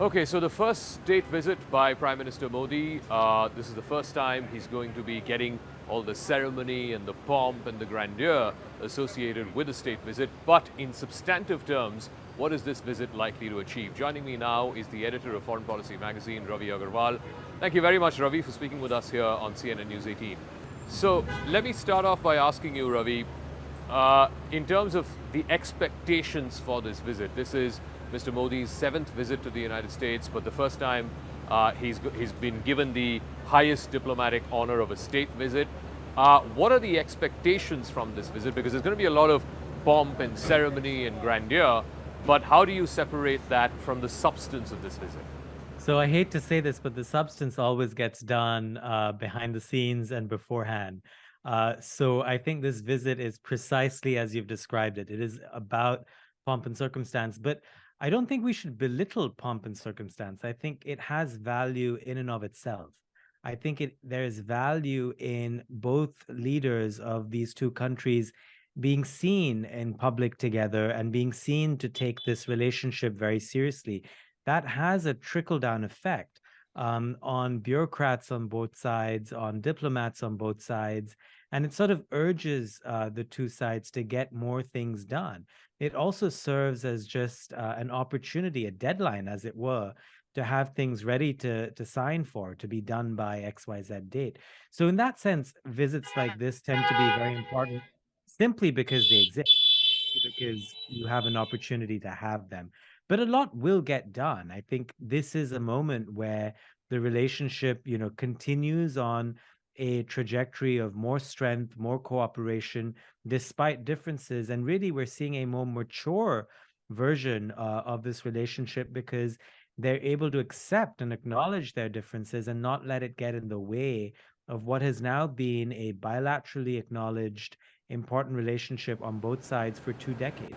Okay, so the first state visit by Prime Minister Modi, this is the first time he's going to be getting all the ceremony and the pomp and the grandeur associated with the state visit. But in substantive terms, what is this visit likely to achieve? Joining me now is the editor of Foreign Policy magazine, Ravi Agarwal. Thank you very much, Ravi, for speaking with us here on CNN News 18. So let me start off by asking you, Ravi, in terms of the expectations for this visit. This is Mr. Modi's seventh visit to the United States, but the first time he's been given the highest diplomatic honor of a state visit. What are the expectations from this visit? Because there's going to be a lot of pomp and ceremony and grandeur, but how do you separate that from the substance of this visit? So I hate to say this, but the substance always gets done behind the scenes and beforehand. So I think this visit is precisely as you've described it. It is about pomp and circumstance, but I don't think we should belittle pomp and circumstance. I think it has value in and of itself. I think there is value in both leaders of these two countries being seen in public together and being seen to take this relationship very seriously. That has a trickle down effect on bureaucrats on both sides, on diplomats on both sides, and it sort of urges the two sides to get more things done. It also serves as just an opportunity, a deadline, as it were, to have things ready to sign for, to be done by XYZ date. So, in that sense, visits like this tend to be very important simply because they exist, because you have an opportunity to have them. But a lot will get done. I think this is a moment where the relationship, continues on a trajectory of more strength, more cooperation, despite differences. And really, we're seeing a more mature version of this relationship because they're able to accept and acknowledge their differences and not let it get in the way of what has now been a bilaterally acknowledged important relationship on both sides for 2 decades.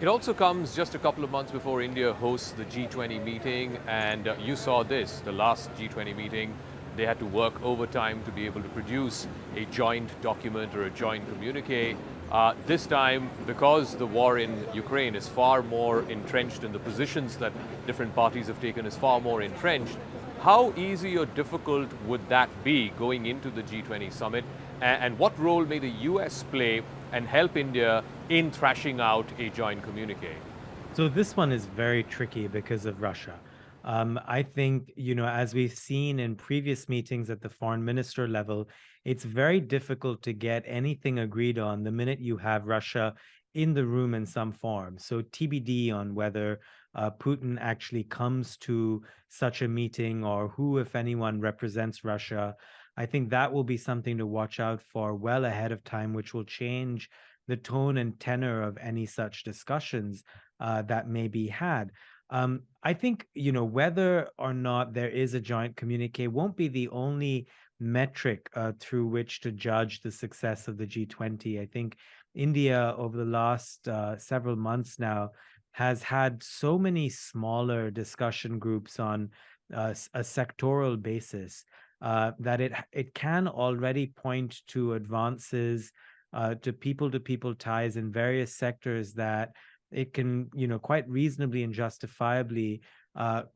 It also comes just a couple of months before India hosts the G20 meeting, and you saw this, the last G20 meeting. They had to work overtime to be able to produce a joint document or a joint communique. This time, because the war in Ukraine is far more entrenched and the positions that different parties have taken is far more entrenched, how easy or difficult would that be going into the G20 summit? And what role may the US play and help India in thrashing out a joint communique? So this one is very tricky because of Russia. I think, as we've seen in previous meetings at the foreign minister level, it's very difficult to get anything agreed on the minute you have Russia in the room in some form. So TBD on whether Putin actually comes to such a meeting or who, if anyone, represents Russia. I think that will be something to watch out for well ahead of time, which will change the tone and tenor of any such discussions that may be had. I think, whether or not there is a joint communique won't be the only metric through which to judge the success of the G20. I think India, over the last several months now, has had so many smaller discussion groups on a sectoral basis that it can already point to advances to people ties in various sectors that it can, quite reasonably and justifiably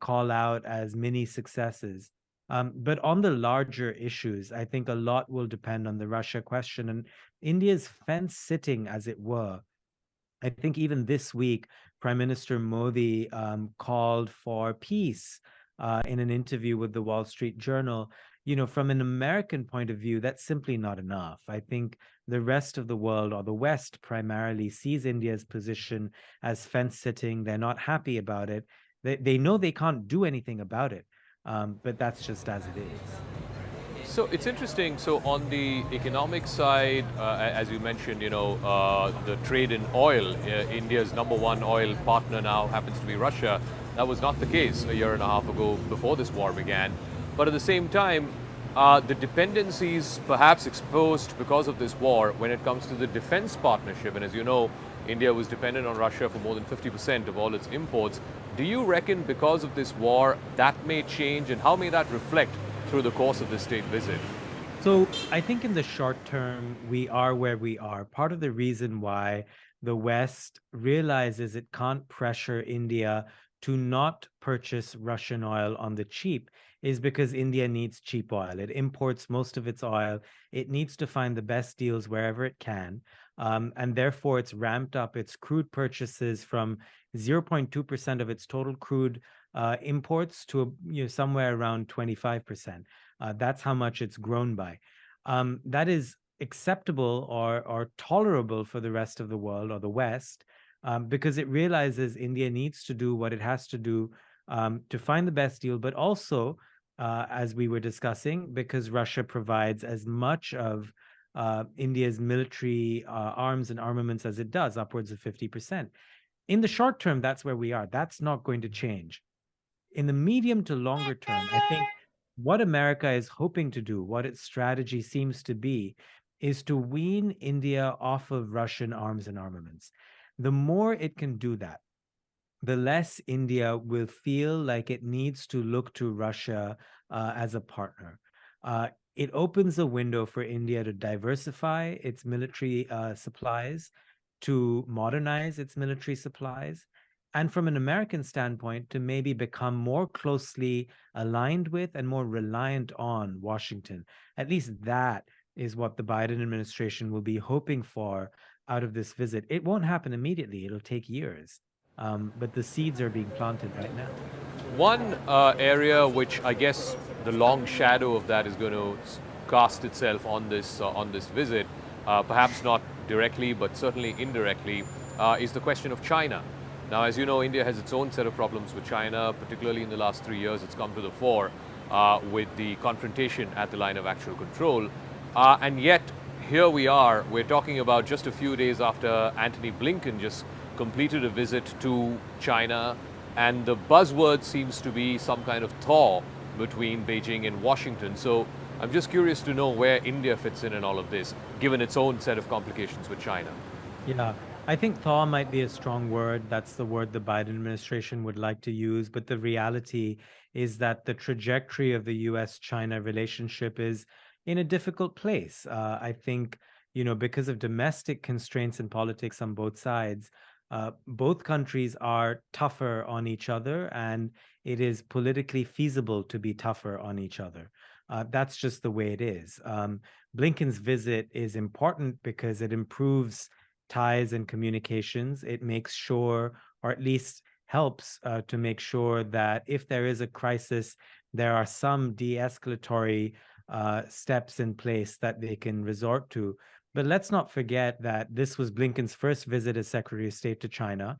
call out as mini successes. But on the larger issues, I think a lot will depend on the Russia question and India's fence sitting, as it were. I think even this week, Prime Minister Modi called for peace in an interview with the Wall Street Journal. From an American point of view, that's simply not enough. I think the rest of the world, or the West primarily, sees India's position as fence sitting. They're not happy about it. They know they can't do anything about it, but that's just as it is. So it's interesting. So on the economic side, as you mentioned, the trade in oil, India's number one oil partner now happens to be Russia. That was not the case a year and a half ago before this war began. But at the same time, the dependencies perhaps exposed because of this war when it comes to the defense partnership. And as you know, India was dependent on Russia for more than 50% of all its imports. Do you reckon because of this war that may change, and how may that reflect through the course of this state visit? So I think in the short term, we are where we are. Part of the reason why the West realizes it can't pressure India to not purchase Russian oil on the cheap is because India needs cheap oil. It imports most of its oil. It needs to find the best deals wherever it can. And therefore, it's ramped up its crude purchases from 0.2% of its total crude imports to somewhere around 25%. That's how much it's grown by. That is acceptable or tolerable for the rest of the world or the West, because it realizes India needs to do what it has to do to find the best deal, but also, as we were discussing, because Russia provides as much of India's military arms and armaments as it does, upwards of 50%. In the short term, that's where we are. That's not going to change. In the medium to longer term, I think what America is hoping to do, what its strategy seems to be, is to wean India off of Russian arms and armaments. The more it can do that, the less India will feel like it needs to look to Russia as a partner. It opens a window for India to diversify its military supplies, to modernize its military supplies, and from an American standpoint, to maybe become more closely aligned with and more reliant on Washington. At least that is what the Biden administration will be hoping for out of this visit. It won't happen immediately, it'll take years. But the seeds are being planted right now. One area which I guess the long shadow of that is going to cast itself on this visit, perhaps not directly but certainly indirectly, is the question of China. Now, as you know, India has its own set of problems with China, particularly in the last 3 years. It's come to the fore with the confrontation at the line of actual control. And yet, here we are, we're talking about just a few days after Antony Blinken just completed a visit to China, and the buzzword seems to be some kind of thaw between Beijing and Washington. So I'm just curious to know where India fits in all of this, given its own set of complications with China. Yeah, I think thaw might be a strong word. That's the word the Biden administration would like to use. But the reality is that the trajectory of the US-China relationship is in a difficult place. I think, because of domestic constraints and politics on both sides, both countries are tougher on each other, and it is politically feasible to be tougher on each other. That's just the way it is. Blinken's visit is important because it improves ties and communications. It makes sure, or at least helps to make sure that if there is a crisis, there are some de-escalatory steps in place that they can resort to. But let's not forget that this was Blinken's first visit as Secretary of State to China.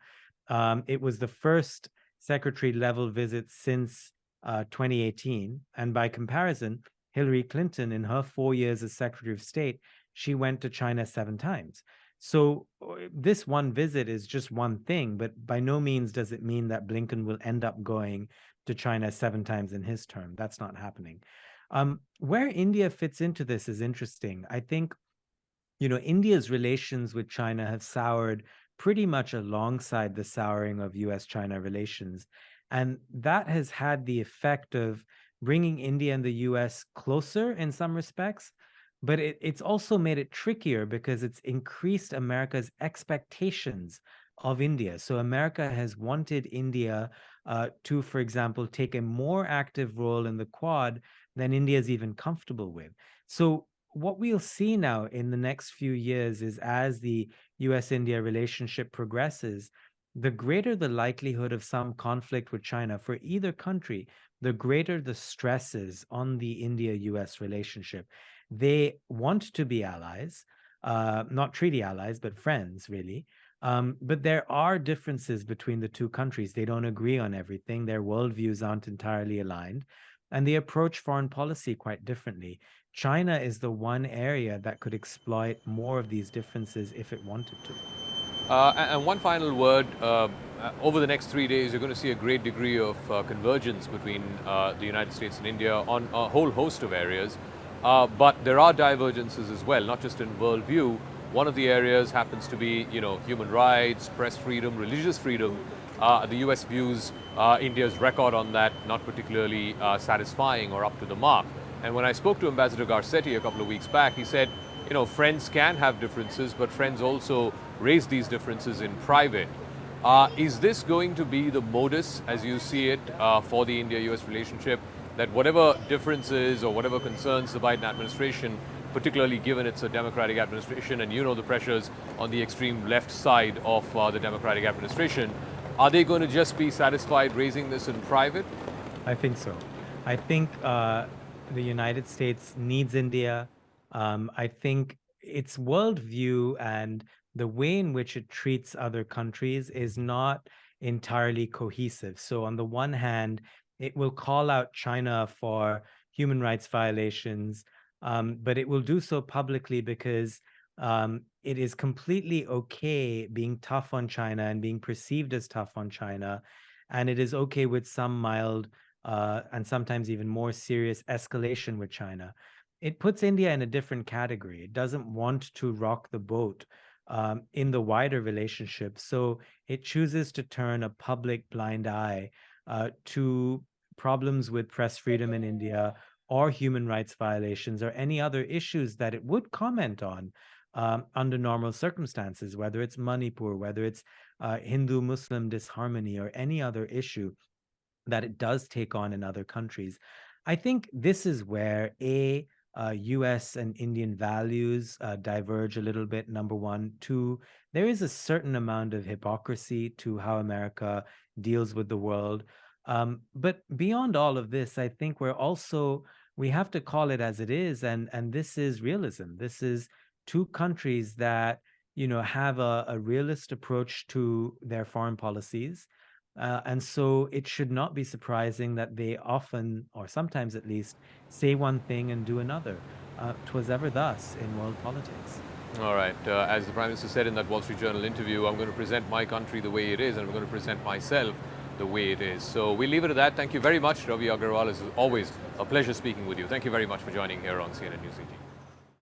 It was the first secretary-level visit since 2018. And by comparison, Hillary Clinton, in her 4 years as Secretary of State, she went to China 7 times. So this one visit is just one thing, but by no means does it mean that Blinken will end up going to China 7 times in his term. That's not happening. Where India fits into this is interesting. I think, India's relations with China have soured pretty much alongside the souring of US-China relations. And that has had the effect of bringing India and the US closer in some respects, but it's also made it trickier because it's increased America's expectations of India. So America has wanted India to, for example, take a more active role in the Quad than India is even comfortable with. So what we'll see now in the next few years is, as the US-India relationship progresses, the greater the likelihood of some conflict with China for either country, the greater the stresses on the India-US relationship. They want to be allies, not treaty allies, but friends, really. But there are differences between the two countries. They don't agree on everything. Their worldviews aren't entirely aligned, and they approach foreign policy quite differently. China is the one area that could exploit more of these differences if it wanted to. And one final word, over the next 3 days, you're going to see a great degree of convergence between the United States and India on a whole host of areas. But there are divergences as well, not just in worldview. One of the areas happens to be, human rights, press freedom, religious freedom. The US views India's record on that not particularly satisfying or up to the mark. And when I spoke to Ambassador Garcetti a couple of weeks back, he said, friends can have differences, but friends also raise these differences in private. Is this going to be the modus, as you see it, for the India-US relationship, that whatever differences or whatever concerns the Biden administration, particularly given it's a Democratic administration and you know the pressures on the extreme left side of the Democratic administration, are they going to just be satisfied raising this in private? I think so. I think the United States needs India. I think its worldview and the way in which it treats other countries is not entirely cohesive. So, on the one hand, it will call out China for human rights violations, but it will do so publicly because it is completely okay being tough on China and being perceived as tough on China. And it is okay with some mild and sometimes even more serious escalation with China. It puts India in a different category. It doesn't want to rock the boat in the wider relationship. So it chooses to turn a public blind eye to problems with press freedom in India or human rights violations or any other issues that it would comment on under normal circumstances, whether it's Manipur, whether it's Hindu Muslim disharmony, or any other issue that it does take on in other countries. I think this is where US and Indian values diverge a little bit. Number one. Two, there is a certain amount of hypocrisy to how America deals with the world. But beyond all of this, I think we have to call it as it is, and this is realism. This is two countries that have a realist approach to their foreign policies. And so it should not be surprising that they often, or sometimes at least, say one thing and do another. 'Twas ever thus in world politics. All right. As the Prime Minister said in that Wall Street Journal interview, I'm going to present my country the way it is, and I'm going to present myself the way it is. So we'll leave it at that. Thank you very much, Ravi Agarwal. It's always a pleasure speaking with you. Thank you very much for joining here on CNN News 18.